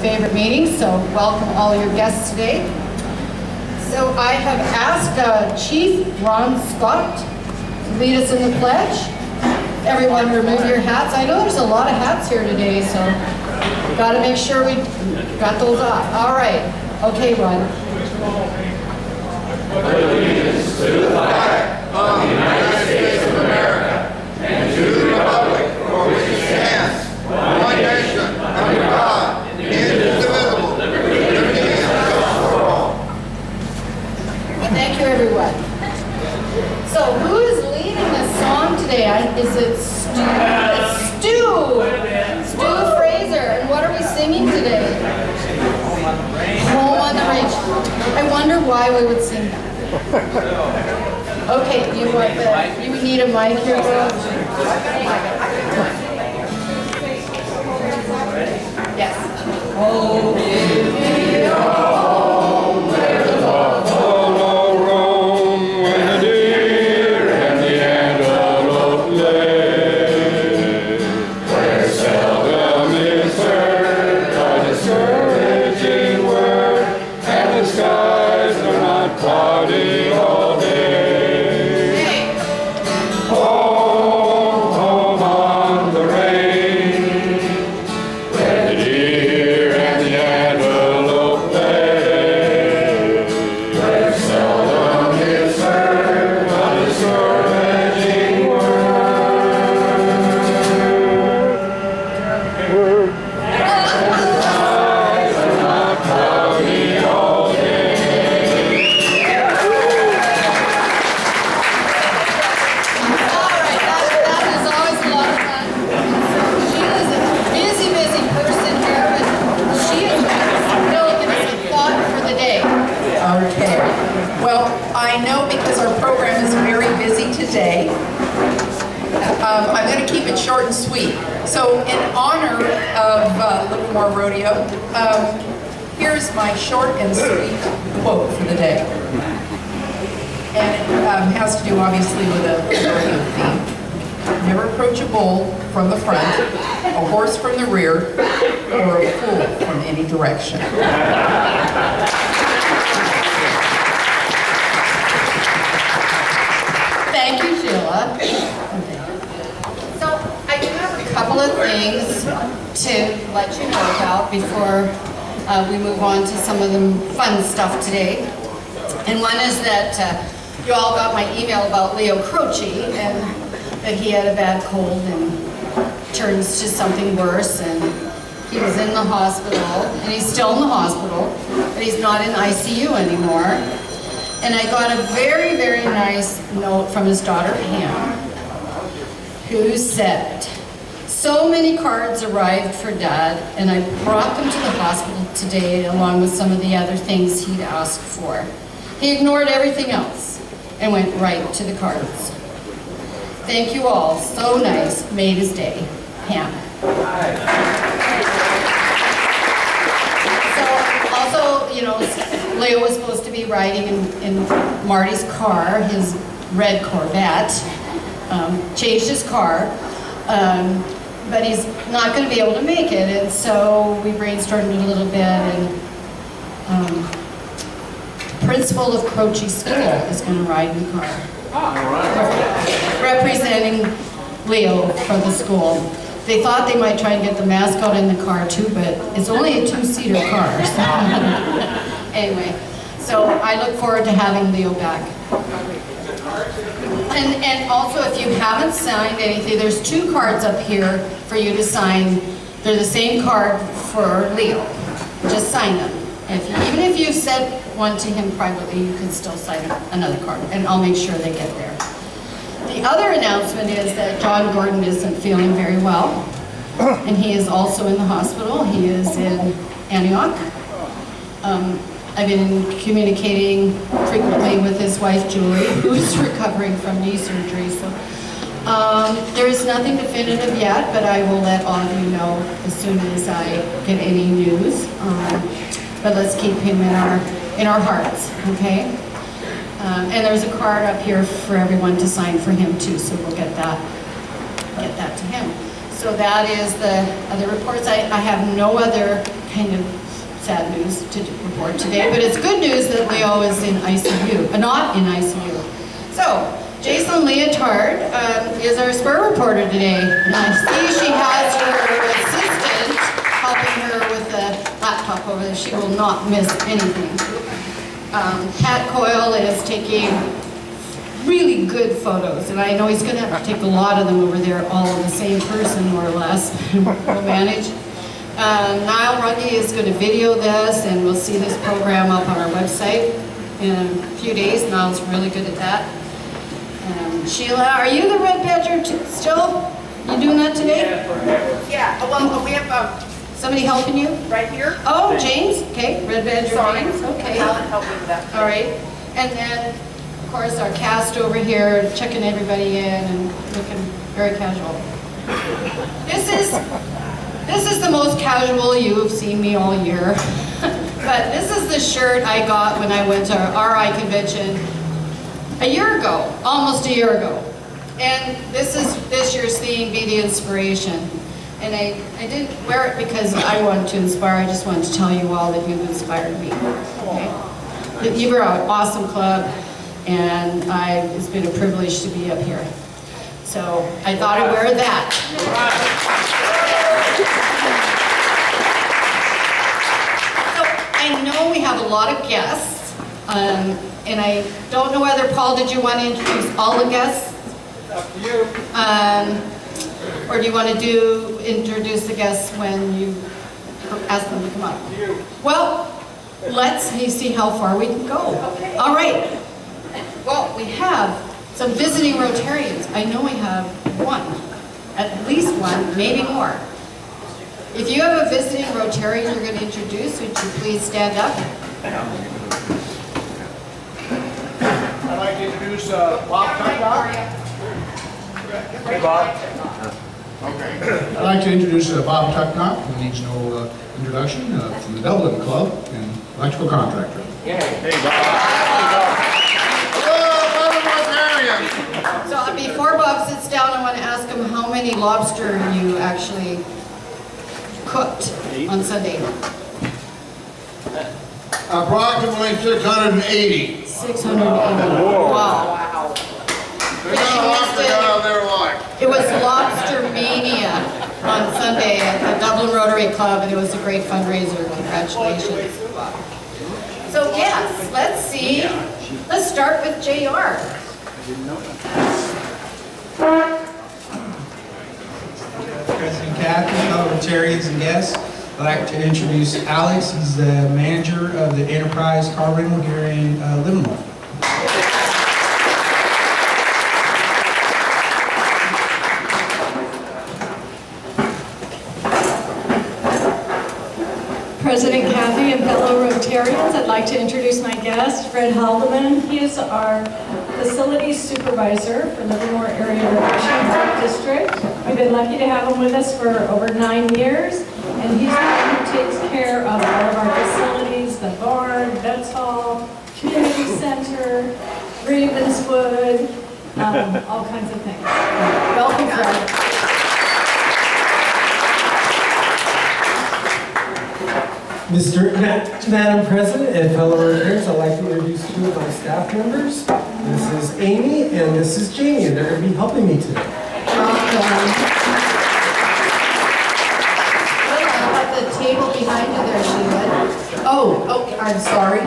Favorite meeting, so welcome all your guests today. So I have asked Chief Ron Scott to lead us in the pledge. Everyone remove your hats. I know there's a lot of hats here today, so got to make sure we got those off. All right. Okay, Ron. Allegiance to the flag of the United States of America and to the republic for which it stands, one nation, under God, indivisible, with liberty and justice for all. Thank you, everyone. So, who is leading this song today? Is it Stu? It's Stu! Stu Fraser. And what are we singing today? Home on the Range. I wonder why we would sing that. Okay, you need a mic here, bro? Yes. Oh, give me a home where the buffalo roam, when the deer and the antelope lay, where seldom is heard a discouraging word, and the skies are not cloudy all day. Home on the range, where the deer and the antelope play, where seldom is heard a discouraging word. Skies are not cloudy all day. That is always a lot of fun. She is a busy person here, but she is really giving us a thought for the day. Okay. Well, I know because our program is very busy today, I'm going to keep it short and sweet. So in honor of Livermore Rodeo, here's my short and sweet quote for the day. And it has to do obviously with a rodeo theme. Never approach a bull from the front, a horse from the rear, or a fool from any direction. Thank you, Sheila. So I do have a couple of things to let you know about before we move on to some of the fun stuff today. And one is that you all got my email about Leo Croce and that he had a bad cold and turns to something worse, and he was in the hospital, and he's still in the hospital, but he's not in ICU anymore. And I got a very, very nice note from his daughter Pam, who said, "So many cards arrived for Dad, and I brought them to the hospital today along with some of the other things he'd asked for. He ignored everything else and went right to the cards. Thank you all, so nice, made his day, Pam." So also, you know, Leo was supposed to be riding in Marty's car, his red Corvette, changed his car, but he's not going to be able to make it, and so we brainstormed a little bit, and principal of Croce School is going to ride in the car. Representing Leo for the school. They thought they might try and get the mascot in the car too, but it's only a two-seater car. So. Anyway, so I look forward to having Leo back. And also, if you haven't signed anything, there's 2 cards up here for you to sign. They're the same card for Leo. Just sign them. Even if you sent one to him privately, you can still sign another card, and I'll make sure they get there. The other announcement is that John Gordon isn't feeling very well, and he is also in the hospital. He is in Antioch. I've been communicating frequently with his wife, Julie, who's recovering from knee surgery. So there is nothing definitive yet, but I will let all of you know as soon as I get any news. But let's keep him in our hearts, okay? And there's a card up here for everyone to sign for him too, so we'll get that to him. So that is the other reports. I have no other kind of sad news to report today, but it's good news that Leo is in ICU, not in ICU. So, Jason Leotard is our spur reporter today. And I see she has her assistant helping her with the laptop over there. She will not miss anything. Pat Coyle is taking really good photos, and I know he's going to have to take a lot of them over there, all of the same person, more or less. We'll manage. Niall Runge is going to video this, and we'll see this program up on our website in a few days. Niall's really good at that. Sheila, are you the Red Badger still? You doing that today? Yeah, well, we have Somebody helping you? right here. Oh, James, okay, Red Badger James, okay. Alan helped me with that. All right, and then, of course, our cast over here, checking everybody in and looking very casual. This is the most casual you have seen me all year. But this is the shirt I got when I went to RI convention a year ago, almost a year ago. And this year's theme, Be the Inspiration. And I didn't wear it because I wanted to inspire, I just wanted to tell you all that you've inspired me. Okay? You were an awesome club, and it's been a privilege to be up here. So I thought I'd wear that. So I know we have a lot of guests, and I don't know whether, Paul, did you want to introduce all the guests? Up to you. Or do you want to introduce the guests when you ask them to come up? Well, let's see how far we can go. Okay. All right. Well, we have some visiting Rotarians. I know we have one, at least one, maybe more. If you have a visiting Rotarian you're going to introduce, would you please stand up? I'd like to introduce Bob Tucknock. Hey, Bob. Okay. I'd like to introduce Bob Tucknock, who needs no introduction, from the Dublin Club, an electrical contractor. Hey, Bob. Hello, Rotarian. So before Bob sits down, I want to ask him how many lobster you actually cooked on Sunday. Approximately 680. 680. Wow. There's not a lobster got out there like. It was Lobster Mania on Sunday at the Dublin Rotary Club, and it was a great fundraiser. Congratulations. So yes, let's see. Let's start with JR. President Cathy, fellow Rotarians and guests, I'd like to introduce Alex. He's the manager of the Enterprise Car Rental here in Livermore. President Cathy and fellow Rotarians, I'd like to introduce my guest, Fred Haldeman. He is our facilities supervisor for Livermore Area Recreation District. We've been lucky to have him with us for over 9 years, and he's the one who takes care of all of our facilities, the barn, Vets Hall, Community Center, Ravenswood, all kinds of things. Welcome, Fred. Madam President and fellow Rotarians, I'd like to introduce two of my staff members. This is Amy and this is Jamie, and they're going to be helping me today. At the table behind you there, Sheila. Oh, okay, I'm sorry.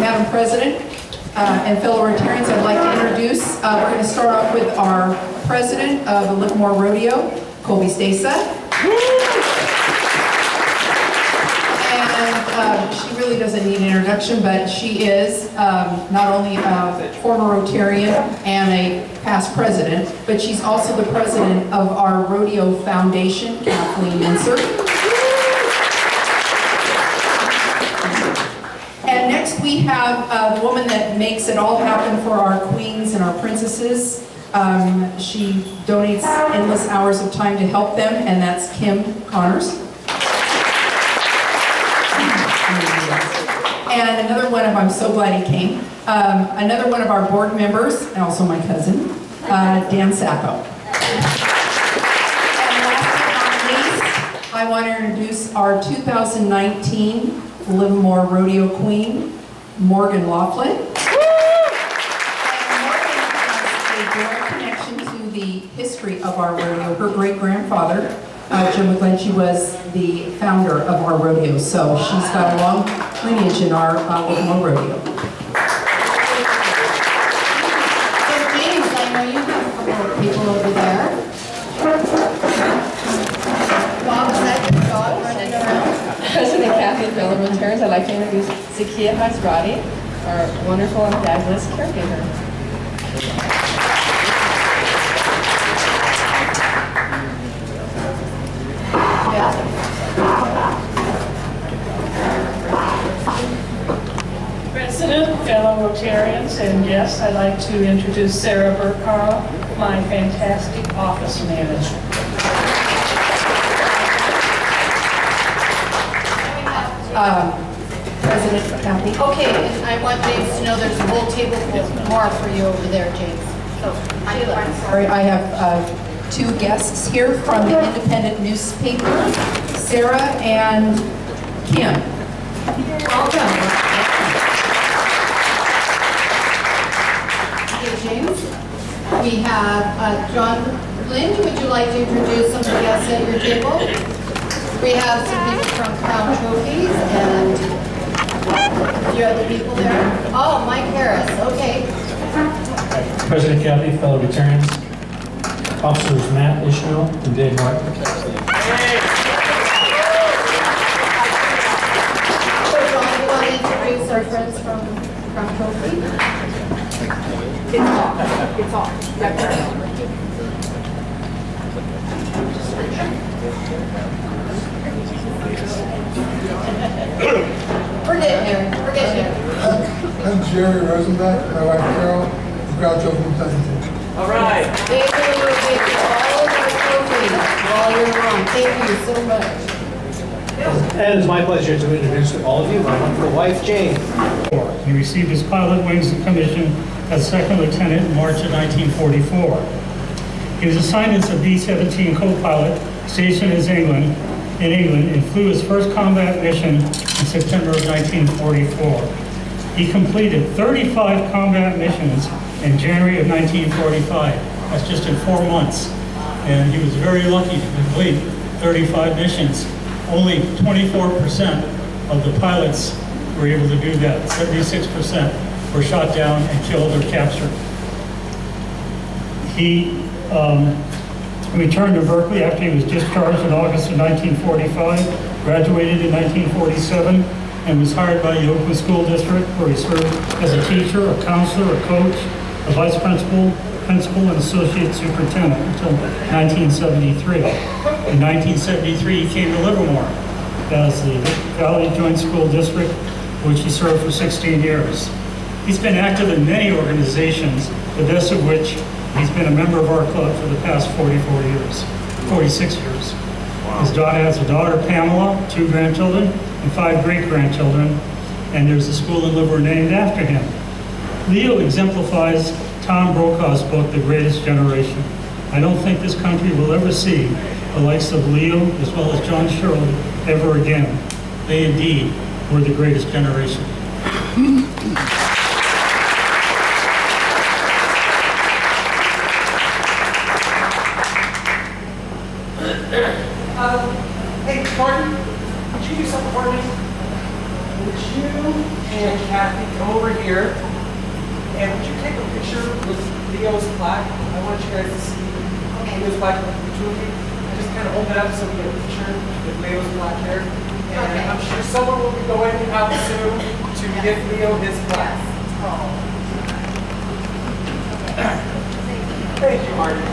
Madam President and fellow Rotarians, I'd like to introduce, we're going to start off with our president of the Livermore Rodeo, Colby Stasa. And she really doesn't need an introduction, but she is not only a former Rotarian and a past president, but she's also the president of our Rodeo Foundation, Kathleen Mincer. And next we have the woman that makes it all happen for our queens and our princesses. She donates endless hours of time to help them, and that's Kim Connors. And another one of, I'm so glad he came, another one of our board members, and also my cousin, Dan Sacco. And I want to introduce our 2019 Livermore Rodeo Queen, Morgan Laughlin. And Morgan has a direct connection to the history of our rodeo. Her great-grandfather, Jim McGlinchey, was the founder of our rodeo, so she's got a long lineage in our Livermore rodeo. So James, I know you have a couple of people over there. Bob, is that your dog running around? President Kathy and fellow Rotarians, I'd like to introduce Zakia Masrati, our wonderful and fabulous caregiver. President, fellow Rotarians, and guests, I'd like to introduce Sarah Burkhardt, my fantastic office manager. President Kathy. Okay, and I want James to know there's a whole table full more for you over there, James. So, Sheila. Sorry, I have two guests here from the independent newspaper, Sarah and Kim. Welcome. Okay, James. We have John Lynn. Would you like to introduce some of the guests at your table? We have some people from Crown Trophies and a few other people there. Oh, Mike Harris. Okay. President Kathy, fellow Rotarians, Officers Matt Ishmael and Dave Martin. So, John, you want to introduce our friends from Crown Trophy? It's off. We're getting there. We're getting there. I'm Jerry Rosenbach, my wife Carol, from Groucho from Pleasanton. Thank you all of our trophies while you're on. Thank you so much. And it's my pleasure to introduce to all of you my wonderful wife, Jane. He received his pilot wings and commission as second lieutenant in March of 1944. He was assigned as a B-17 co-pilot stationed in England and flew his first combat mission in September of 1944. He completed 35 combat missions in January of 1945. That's just in 4 months. And he was very lucky to complete 35 missions. Only 24% of the pilots were able to do that. 76% were shot down and killed or captured. He returned to Berkeley after he was discharged in August of 1945, graduated in 1947, and was hired by the Oakland School District, where he served as a teacher, a counselor, a coach, a vice principal, and associate superintendent until 1973. In 1973, he came to Livermore as the Valley Joint School District, which he served for 16 years. He's been active in many organizations, the best of which he's been a member of our club for the past 46 years. His daughter has a daughter, Pamela, 2 grandchildren, and 5 great-grandchildren, and there's a school in Livermore named after him. Leo exemplifies Tom Brokaw's book, The Greatest Generation. I don't think this country will ever see the likes of Leo as well as John Shirley ever again. They indeed were the greatest generation. Hey, Martin, would you do something for me? Would you and Kathy come over here, and would you take a picture with Leo's plaque? I want you guys to see Leo's plaque with the two of you. Just kind of hold it up so we get a picture with Leo's plaque there. And I'm sure someone will be going out soon to give Leo his plaque. Thank you, Martin.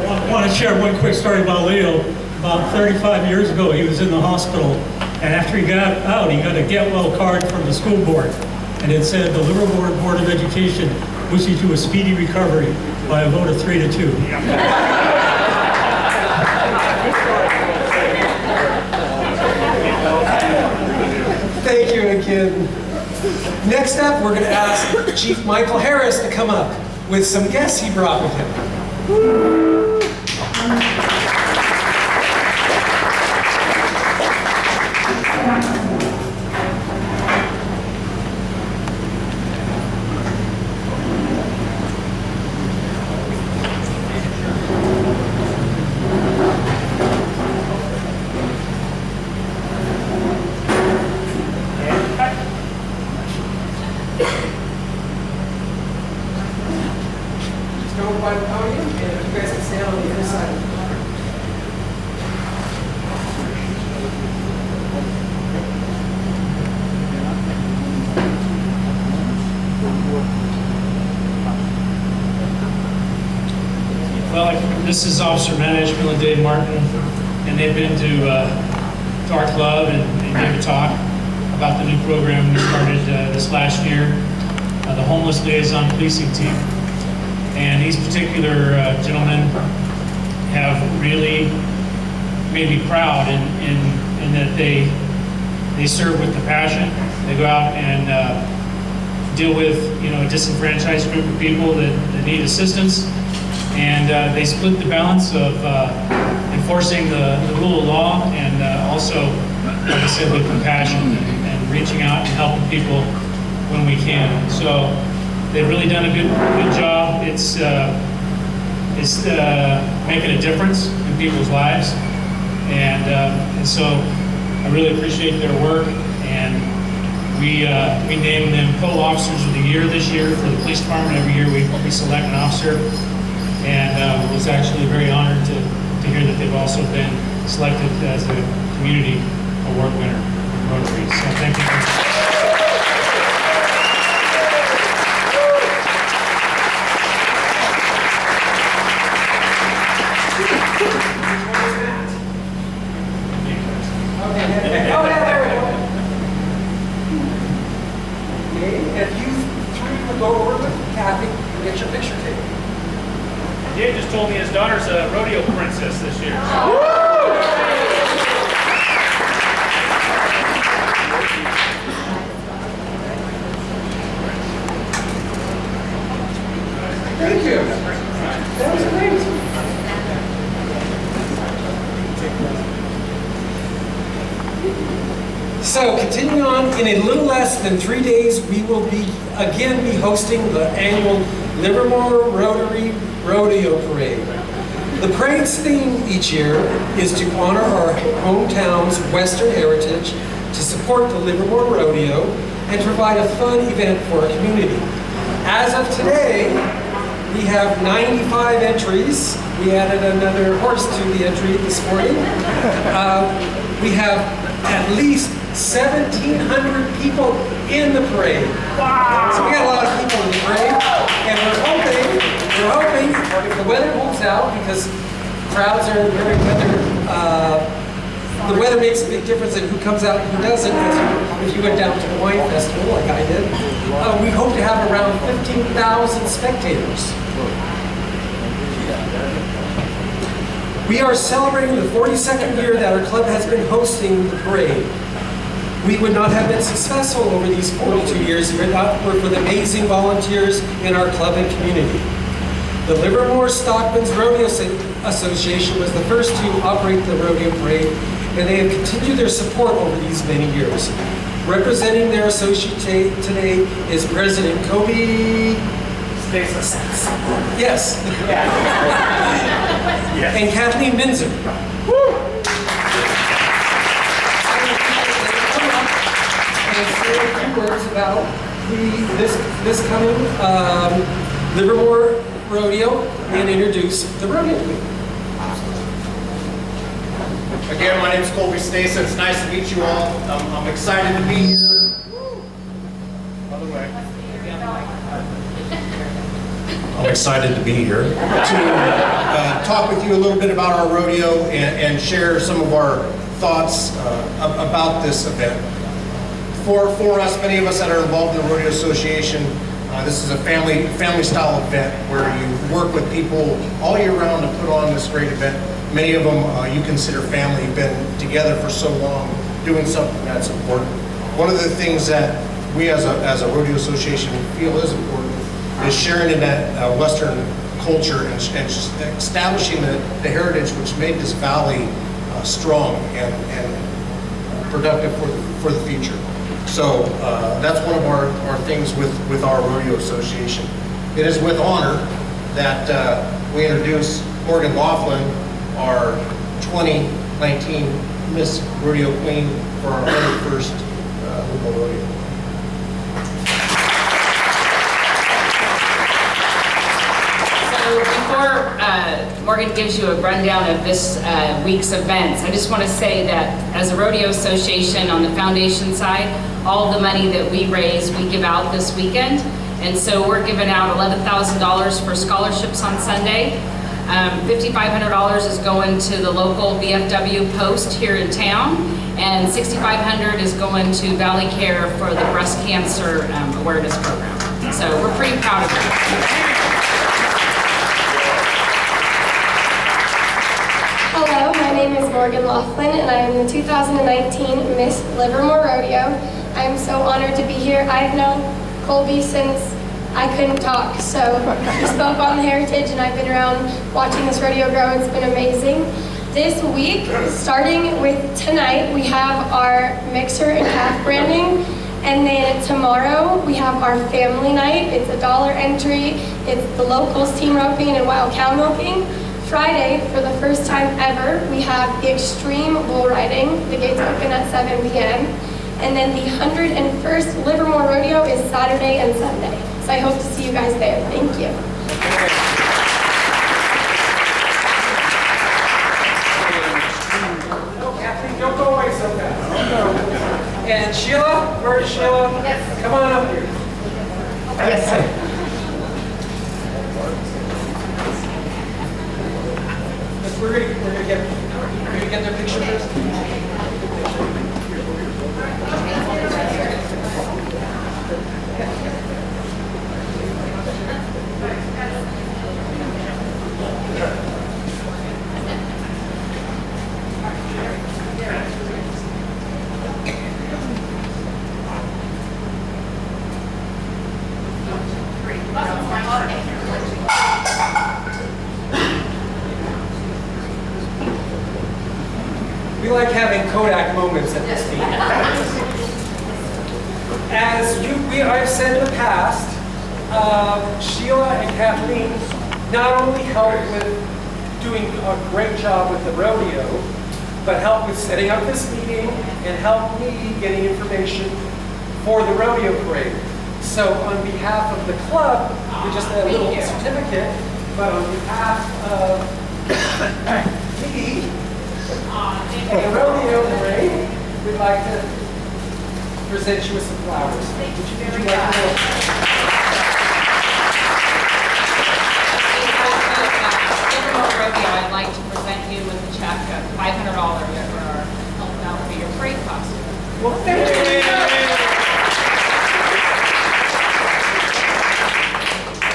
I want to share one quick story about Leo. About 35 years ago, he was in the hospital, and after he got out, he got a get well card from the school board, and it said, "The Livermore Board of Education wishes you a speedy recovery by a vote of 3-2. Thank you again. Next up, we're going to ask Chief Michael Harris to come up. with some guests he brought with him. Go by the podium, and if you guys can stand on the other side. Well, this is Officer Matt Ishmael and Dave Martin, and they've been to our club and gave a talk about the new program we started this last year, the Homeless Liaison Policing Team. And these particular gentlemen have really made me proud in that they serve with compassion. They go out and deal with a disenfranchised group of people that need assistance, and they split the balance of enforcing the rule of law and also, like I said, with compassion and reaching out and helping people when we can. So they've really done a good job. It's making a difference in people's lives, and so I really appreciate their work. And we named them Co-Officers of the Year this year for the police department. Every year we select an officer, and was actually very honored to hear that they've also been selected as a community award winner in Rotary. So thank you. If you three would go over with Kathy and get your picture taken. Dave just told me his daughter's a rodeo princess this year. Thank you. That was great. So, continuing on, in a little less than 3 days, we will again be hosting the annual Livermore Rotary Rodeo Parade. The parade's theme each year is to honor our hometown's Western heritage, to support the Livermore Rodeo, and provide a fun event for our community. As of today, we have 95 entries. We added another horse to the entry this morning. We have at least 1,700 people in the parade. Wow. So we got a lot of people in the parade, and we're hoping if the weather holds out, because crowds are very the weather makes a big difference in who comes out and who doesn't. If you went down to the wine festival like I did, we hope to have around 15,000 spectators. We are celebrating the 42nd year that our club has been hosting the parade. We would not have been successful over these 42 years if it not were for the amazing volunteers in our club and community. The Livermore Stockman's Rodeo Association was the first to operate the rodeo parade, and they have continued their support over these many years. Representing their associate today is President Kobe Stasis. Yes. Yeah. And Kathleen Minzer. And say a few words about this coming Livermore Rodeo and introduce the rodeo queen. Again, my name is Colby Stace. It's nice to meet you all. I'm excited to be here. Other way. I'm excited to be here to talk with you a little bit about our rodeo and share some of our thoughts about this event. For us, many of us that are involved in the Rodeo Association, this is a family style event where you work with people all year round to put on this great event. Many of them you consider family. You've been together for so long doing something that's important. One of the things that we as a rodeo association feel is important is sharing in that Western culture and establishing the heritage which made this valley strong and productive for the future. So that's one of our things with our rodeo association. It is with honor that we introduce Morgan Laughlin, our 2019 Miss Rodeo Queen for our 101st Louisville Rodeo. So before Morgan gives you a rundown of this week's events, I just want to say that as a rodeo association on the foundation side, all the money that we raise, we give out this weekend. And so we're giving out $11,000 for scholarships on Sunday. $5,500 is going to the local VFW post here in town, and $6,500 is going to Valley Care for the breast cancer awareness program. So we're pretty proud of it. Hello, my name is Morgan Laughlin, and I am the 2019 Miss Livermore Rodeo. I am so honored to be here. I've known Colby since I couldn't talk, so he spoke on the heritage, and I've been around watching this rodeo grow. It's been amazing. This week, starting with tonight, we have our mixer and calf branding, and then tomorrow we have our family night. It's a $1 entry. It's the locals team roping and wild cow milking. Friday, for the first time ever, we have the extreme bull riding. The gates open at 7 p.m. And then the 101st Livermore Rodeo is Saturday and Sunday. So I hope to see you guys there. Thank you. No, Kathleen, don't go away so fast. And Sheila, where is Sheila? Yes. Come on up here. Yes, sir. We're gonna get their picture first. We like having Kodak moments at this meeting. As I've said in the past, Sheila and Kathleen not only help with doing a great job with the rodeo, but help with setting up this meeting and help me getting information for the rodeo parade. So on behalf of the club, we just had a little certificate, but on behalf of me, and the rodeo parade, we'd like to present you with some flowers. Would you like to I'd like to present you with a check of $500 for our help out for your parade costume. Well, thank you.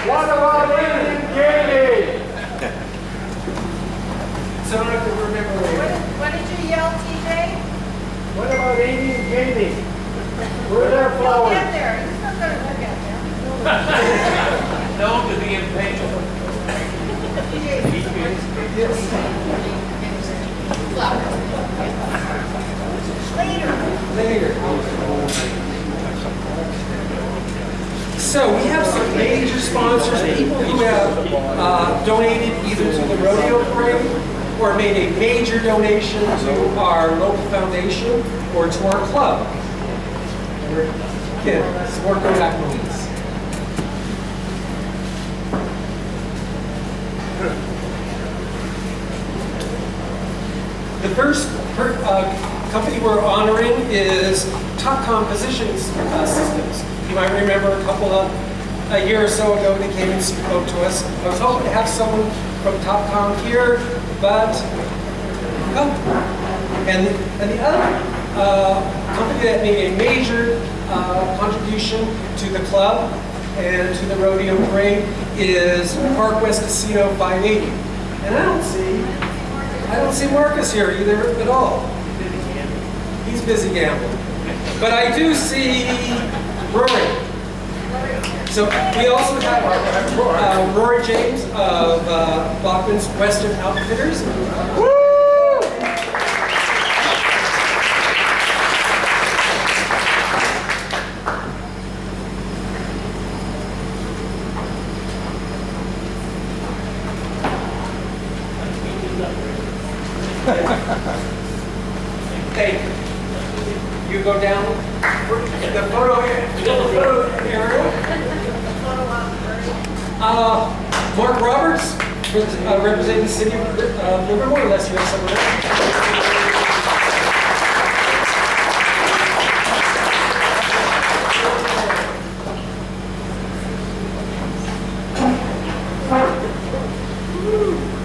What about Amy and Katie? So I don't have to remember later. What did you yell, TJ? What about Amy and Katie? Where are their flowers? Get there. He's not going to get there. Known to be impatient. Later. So we have some major sponsors, people who have donated either to the rodeo parade or made a major donation to our local foundation or to our club. Again, support Kodak movies. The first company we're honoring is Topcom Positions Systems. You might remember a year or so ago they came and spoke to us. I was hoping to have someone from Topcom here, but and the other company that made a major contribution to the club and to the rodeo parade is Park West Casino 580. And I don't see Marcus here either at all. He's busy gambling. But I do see Rory. So we also have Rory James of Bachman's Western Outfitters. Woo! Hey, you go down the photo area. Mark Roberts, representing the city of Livermore, unless you have someone else.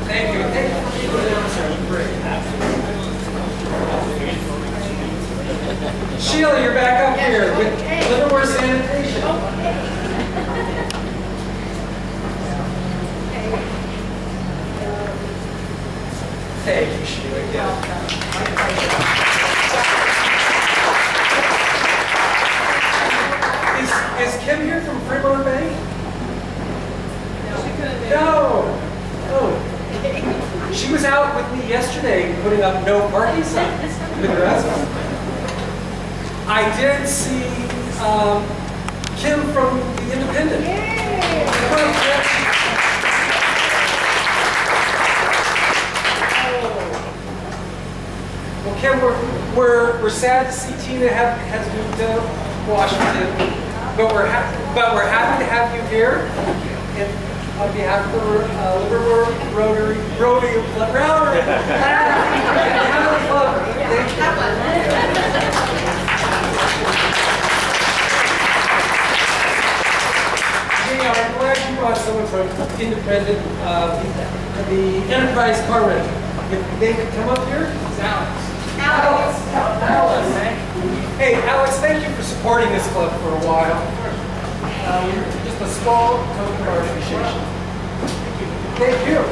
Thank you. Thank you for being an announcer. Great. Sheila, you're back up here with Livermore Sanitation. Thank you, Sheila. Is Kim here from Fremont Bank? No. Oh. She was out with me yesterday putting up no parking signs with her husband. I did see Kim from The Independent. Come on, Kim. Well, Kim, we're sad to see Tina has moved to Washington, but we're happy to have you here. And on behalf of the Livermore Rodeo Club, thank you. I'm glad you brought someone from Independent, the Enterprise Car Rental. If they could come up here. Alex. Hey, Alex, thank you for supporting this club for a while. Just a small token of our appreciation. Thank you.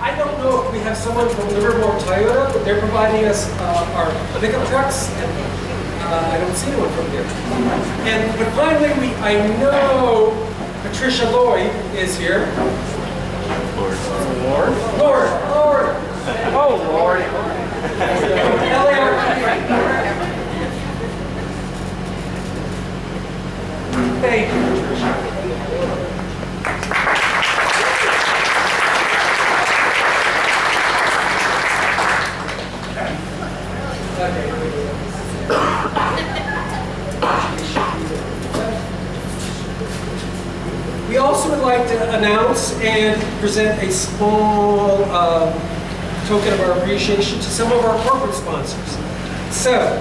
I don't know if we have someone from Livermore Toyota, but they're providing us our pickup trucks, and I don't see anyone from here. But finally, I know Patricia Lloyd is here. Lord. Oh, Lord. Thank you, Patricia. We also would like to announce and present a small token of our appreciation to some of our corporate sponsors. So,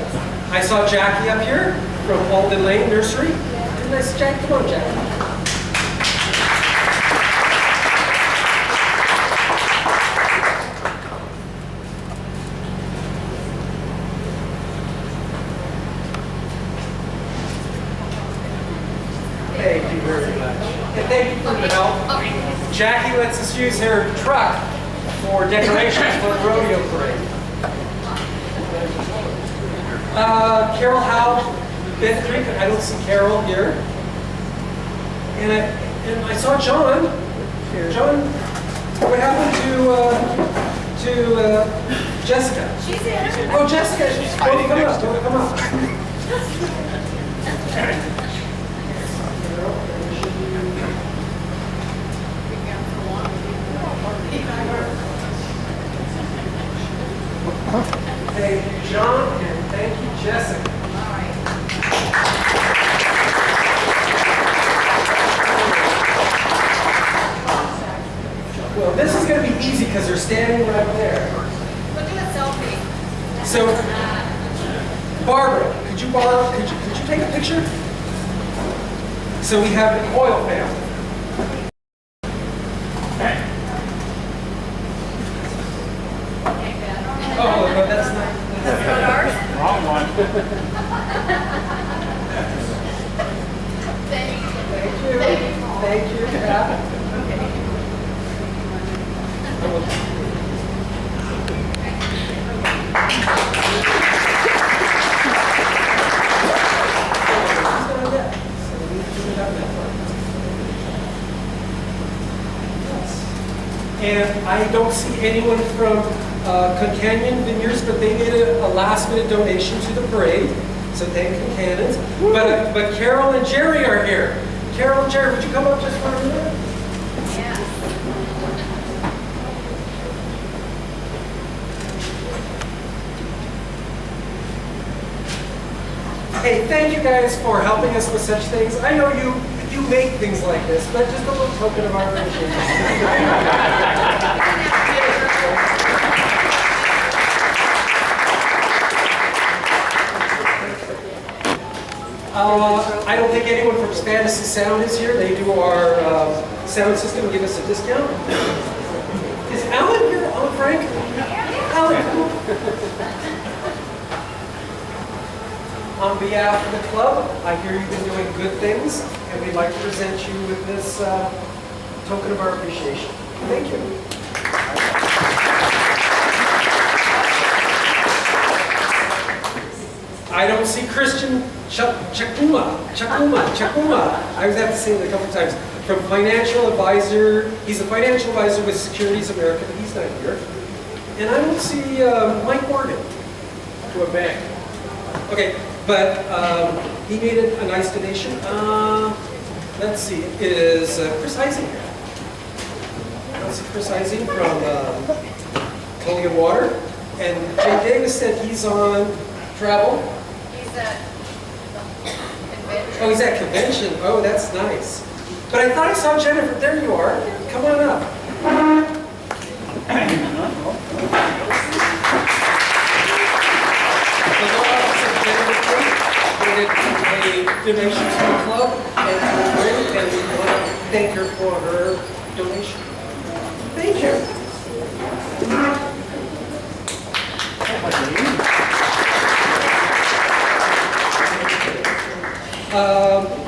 I saw Jackie up here from Alden Lane Nursery. Nice, Jack. Come on, Jackie. Thank you very much. And thank you for the help. Jackie lets us use her truck for decorations for the rodeo parade. Carol Howe, Bentley, I don't see Carol here. And I saw John. John, what happened to Jessica? She's in. Oh, Jessica, come up. Thank you, John, and thank you, Jessica. Well, this is going to be easy because they're standing right there. We'll do a selfie. So, Barbara, could you take a picture? So we have the oil family. Oh, but that's not ours. Wrong one. Thank you. Thank you. And I don't see anyone from Concannon Vineyards, but they made a last-minute donation to the parade. So thank Concannons. But Carol and Jerry are here. Carol and Jerry, would you come up just for a minute? Hey, thank you guys for helping us with such things. I know you make things like this, but just a little token of our appreciation. I don't think anyone from Fantasy Sound is here. They do our sound system and give us a discount. Is Alan here? Oh, Frank? Alan. On behalf of the club, I hear you've been doing good things, and we'd like to present you with this token of our appreciation. Thank you. I don't see Christian Chakuma. I was have to say it a couple times. From financial advisor, he's a financial advisor with Securities America, but he's not here. And I don't see Mike Morgan to a bank. Okay, but he made a nice donation. Let's see, is Chris Heising here? Let's see, Chris Heising from Collier Water. And Jay Davis said he's on travel. He's at convention. Oh, he's at convention. Oh, that's nice. But I thought I saw Jennifer. There you are. Come on up. A donation to the club and to the group, and we want to thank her for her donation. Thank you.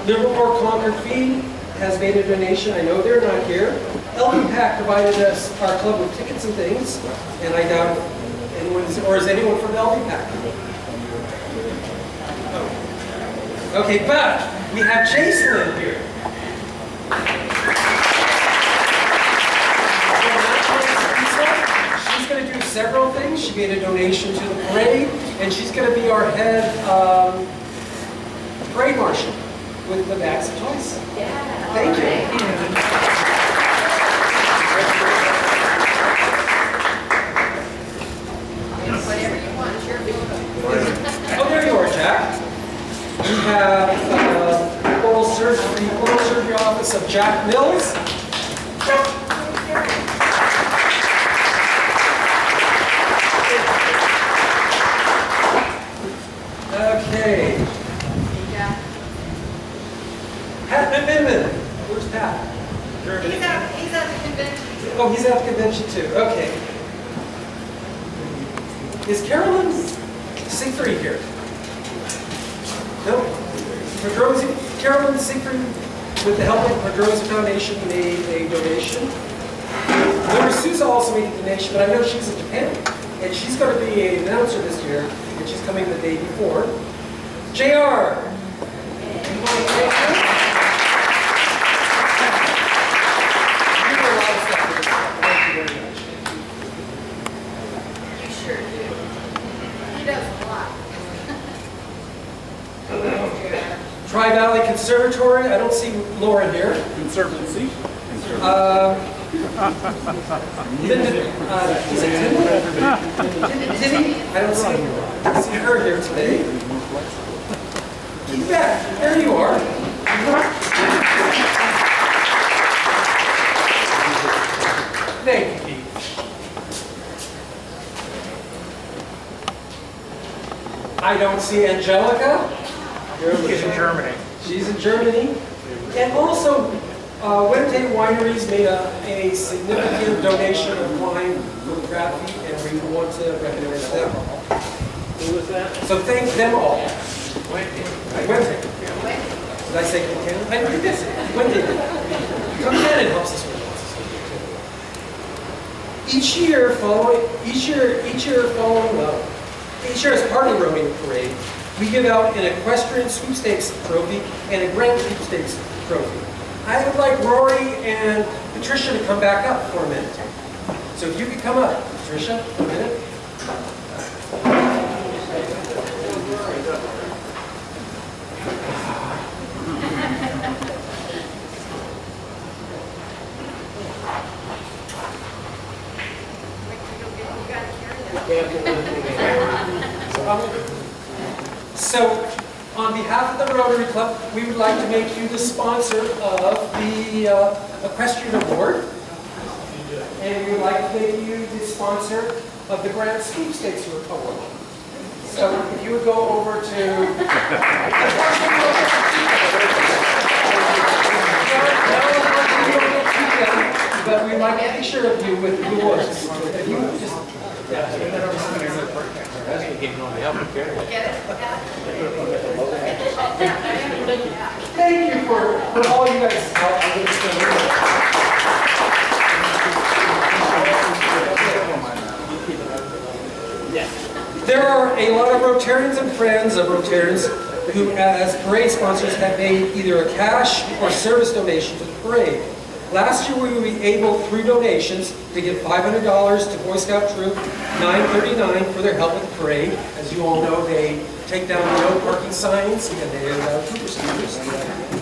Livermore Concord Feed has made a donation. I know they're not here. LB Pack provided us, our club, with tickets and things, and I doubt anyone's, or is anyone from LB Pack? Oh. Okay, but we have Jason here. She's going to do several things. She made a donation to the parade, and she's going to be our head parade marshal with the bags of toys. Yeah. Thank you. Whatever you want, sure. Oh, there you are, Jack. We have oral surgery office of Jack Mills. Okay. Pat McMillan. Where's Pat? He's at the convention. Oh, he's at the convention too. Okay. Is Carolyn Siegfried here? No. Carolyn Siegfried, with the help of Pedroza Foundation, made a donation. Remember, Sousa also made a donation, but I know she's in Japan. And she's going to be an announcer this year, and she's coming the day before. JR. You want to take her? You do a lot of stuff with this. Thank you very much. You sure do. He does a lot. Tri-Valley Conservatory, I don't see Lauren here. Conservancy. Linda, is it Tindy? I don't see her here today. Keep back, there you are. Thank you, Keith. I don't see Angelica. She's in Germany. She's in Germany. And also, Wente Wineries made a significant donation of wine for the crab feed, and we want to recognize them. Who was that? So thank them all. Wente. Wente. Did I say Concannon? I did this. Wente did. Concannon helps us with this. Each year as part of the Rodeo Parade, we give out an equestrian sweepstakes trophy and a grand sweepstakes trophy. I would like Rory and Patricia to come back up for a minute. So if you could come up, Tricia, a minute. So, on behalf of the Rotary Club, we would like to make you the sponsor of the Equestrian Award. And we would like to make you the sponsor of the Grant Sweepstakes Award. So, if you would go over to... But we'd like a picture of you with the awards. If you would just... Thank you for all you guys There are a lot of Rotarians and friends of Rotarians who, as parade sponsors, have made either a cash or service donation to the parade. Last year, we were able, through donations, to give $500 to Boy Scout Troop 939 for their help with the parade. As you all know, they take down the no parking signs, and they are trooper scooters.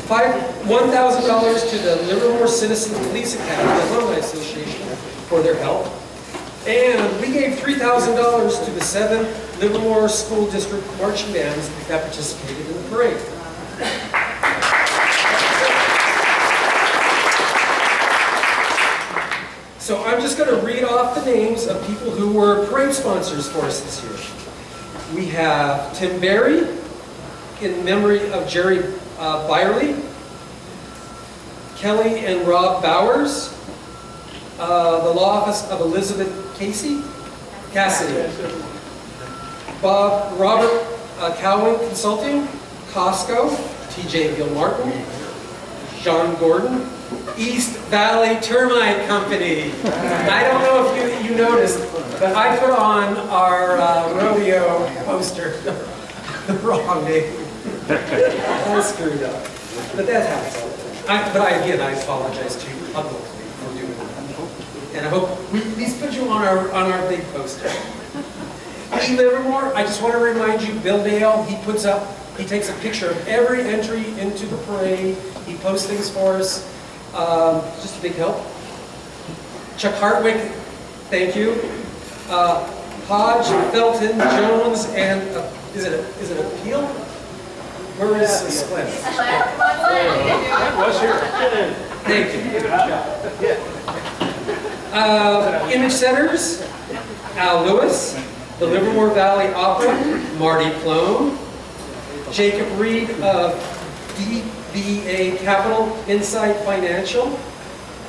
$1,000 to the Livermore Citizen Police Academy Alumni Association for their help. And we gave $3,000 to the 7 Livermore School District marching bands that participated in the parade. So I'm just going to read off the names of people who were parade sponsors for us this year. We have Tim Berry, in memory of Jerry Byerly, Kelly and Rob Bowers, the Law Office of Elizabeth Cassidy, Robert Cowan Consulting, Costco, TJ Gilmartin, John Gordon, East Valley Termite Company. I don't know if you noticed, but I put on our rodeo poster the wrong name. I screwed up. But that happens. Again, I apologize to you publicly for doing that. And I hope we at least put you on our big poster. E. Livermore, I just want to remind you, Bill Dale, he takes a picture of every entry into the parade. He posts things for us. Just a big help. Chuck Hartwick, thank you. Hodge, Felton, Jones, and is it a Peel? Where is Splint? Thank you. Image Centers, Al Lewis, the Livermore Valley Opera, Marty Plone, Jacob Reed of DBA Capital Insight Financial,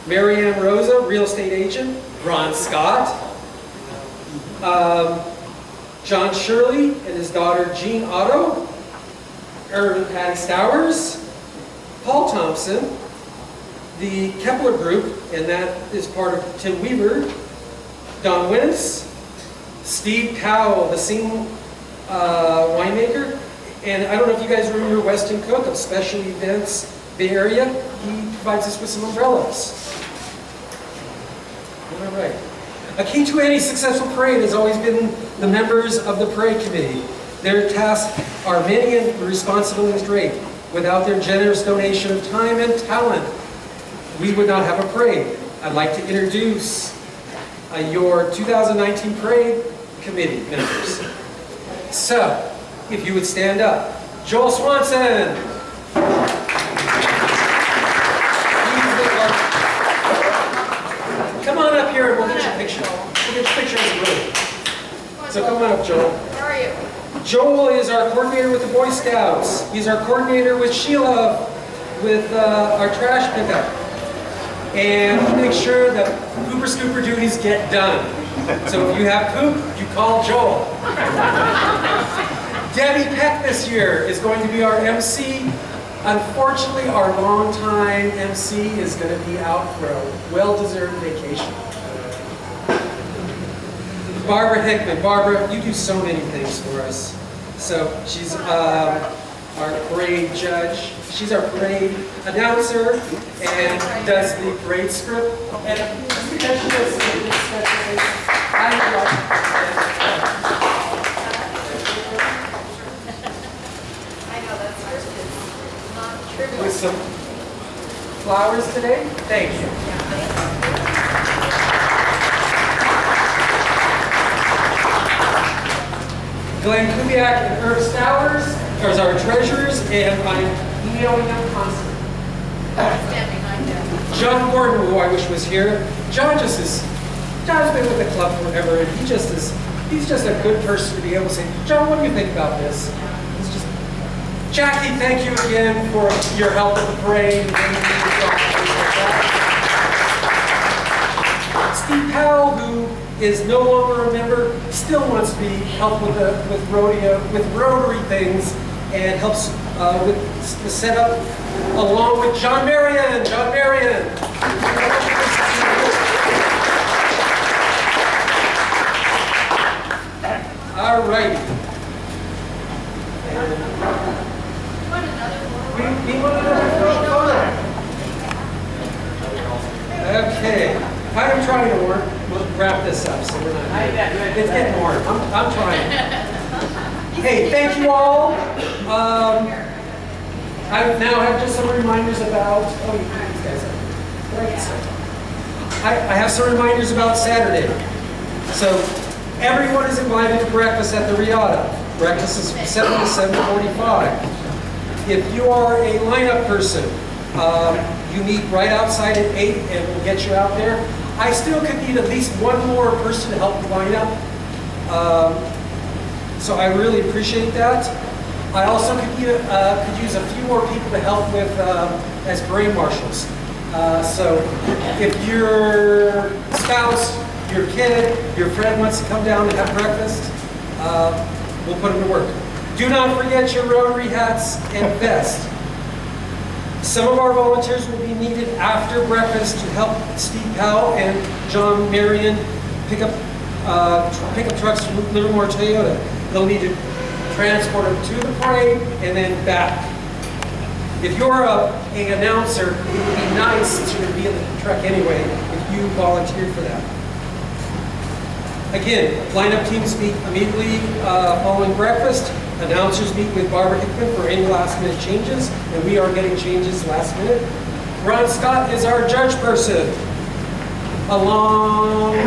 Marianne Rosa, real estate agent, Ron Scott, John Shirley and his daughter Jean Otto, Irvin Patty Stowers, Paul Thompson, the Kepler Group, and that is part of Tim Weaver, Don Wentz, Steve Cowell, the Sing winemaker, and I don't know if you guys remember Weston Cook of Special Events Bay Area. He provides us with some umbrellas. All right. A key to any successful parade has always been the members of the parade committee. Their tasks are many and the responsibilities great. Without their generous donation of time and talent, we would not have a parade. I'd like to introduce your 2019 parade committee members. So, if you would stand up. Joel Swanson. Come on up here and we'll get your picture. We'll get your picture as a group. So come on up, Joel. How are you? Joel is our coordinator with the Boy Scouts. He's our coordinator with Sheila with our trash pickup. And he makes sure that pooper scooper duties get done. So if you have poop, you call Joel. Debbie Peck this year is going to be our MC. Unfortunately, our longtime MC is going to be out for a well-deserved vacation. Barbara Hickman. Barbara, you do so many things for us. So she's our parade parade judge. She's our parade announcer and does the parade script. And because she does something special, I like with some flowers today. Thank you. Glenn Kubiak and Irv Stowers are our treasurers, and I'm emailing them constantly. Stand behind him. John Gordon, who I wish was here. John's been with the club forever, and he's just a good person to be able to say, John, what do you think about this? It's just, Jackie, thank you again for your help at the parade. Steve Powell, who is no longer a member, still wants to be help with Rotary things, and helps with the setup, along with John Marion. John Marion. All right. We want another photo. Okay. I'm trying to we'll wrap this up so we're not. It's getting warm. I'm trying. Hey, thank you all. I now have just some reminders about. Oh, you put these guys up. I have some reminders about Saturday. So everyone is invited to breakfast at the Riata. Breakfast is from 7 to 7:45. If you are a lineup person, you meet right outside at 8, and we'll get you out there. I still could need at least one more person to help line up. So I really appreciate that. I also could use a few more people to help with as parade marshals. So if your spouse, your kid, your friend wants to come down and have breakfast, we'll put them to work. Do not forget your Rotary hats and vest. Some of our volunteers will be needed after breakfast to help Steve Powell and John Marion pick up trucks from Livermore Toyota. They'll need to transport them to the parade and then back. If you're an announcer, it would be nice, since you're going to be in the truck anyway, if you volunteered for that. Again, lineup teams meet immediately following breakfast. Announcers meet with Barbara Hickman for any last minute changes, and we are getting changes last minute. Ron Scott is our judge person, along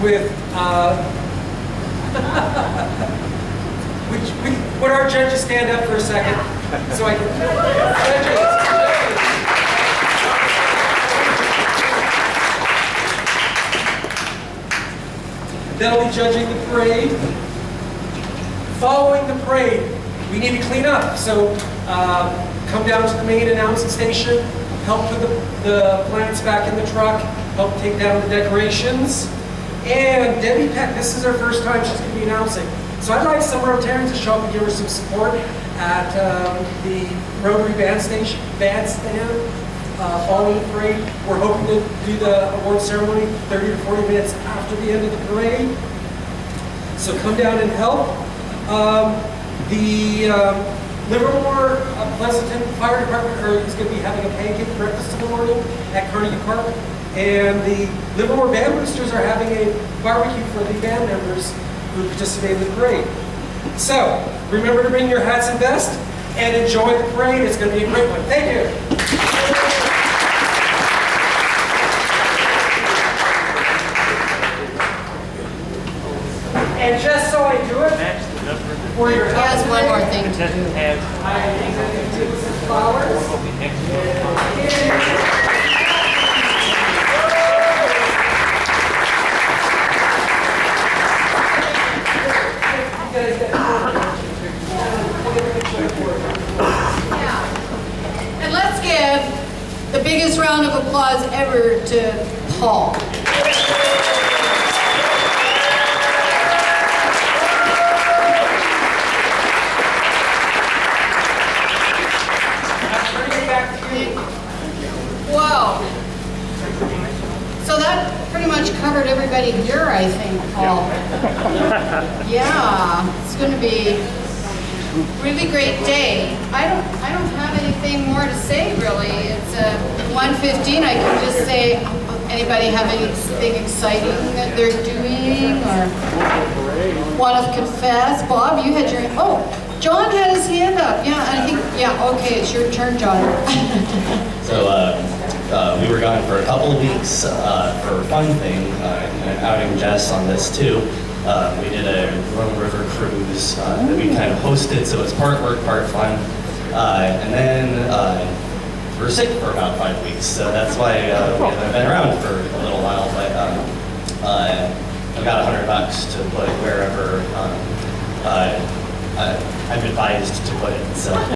with, would our judges stand up for a second? So I can, judges. They'll be judging the parade. Following the parade, we need to clean up. So come down to the main announcing station, help put the plants back in the truck, help take down the decorations. And Debbie Peck, this is her first time she's going to be announcing. So I'd like some Rotarians to show up and give her some support at the Rotary bandstand following the parade. We're hoping to do the award ceremony 30 to 40 minutes after the end of the parade. So come down and help. The Livermore Pleasanton Fire Department is going to be having a pancake breakfast in the morning at Carnegie Park. And the Livermore Band Boosters are having a barbecue for the band members who participate in the parade. So, remember to bring your hats and vests and enjoy the parade. It's going to be a great one. Thank you. And just so I do it, for your He has one more thing to do. I think I can do some flowers. And let's give the biggest round of applause ever to Paul. Whoa. So that pretty much covered everybody here, I think, Paul. Yeah, it's going to be a really great day. I don't on 15, I can just say, anybody have anything exciting that they're doing or want to confess? Bob, you had your, oh, John had his hand up. Yeah, I think, yeah, okay, it's your turn, John. So we were gone for a couple of weeks for a fun thing, and I'm outing Jess on this too. We did a Rome River cruise that we kind of hosted, so it's part work, part fun. And then we were sick for about 5 weeks, so that's why we haven't been around for a little while. But I've got $100 to put wherever I'm advised to put it. So.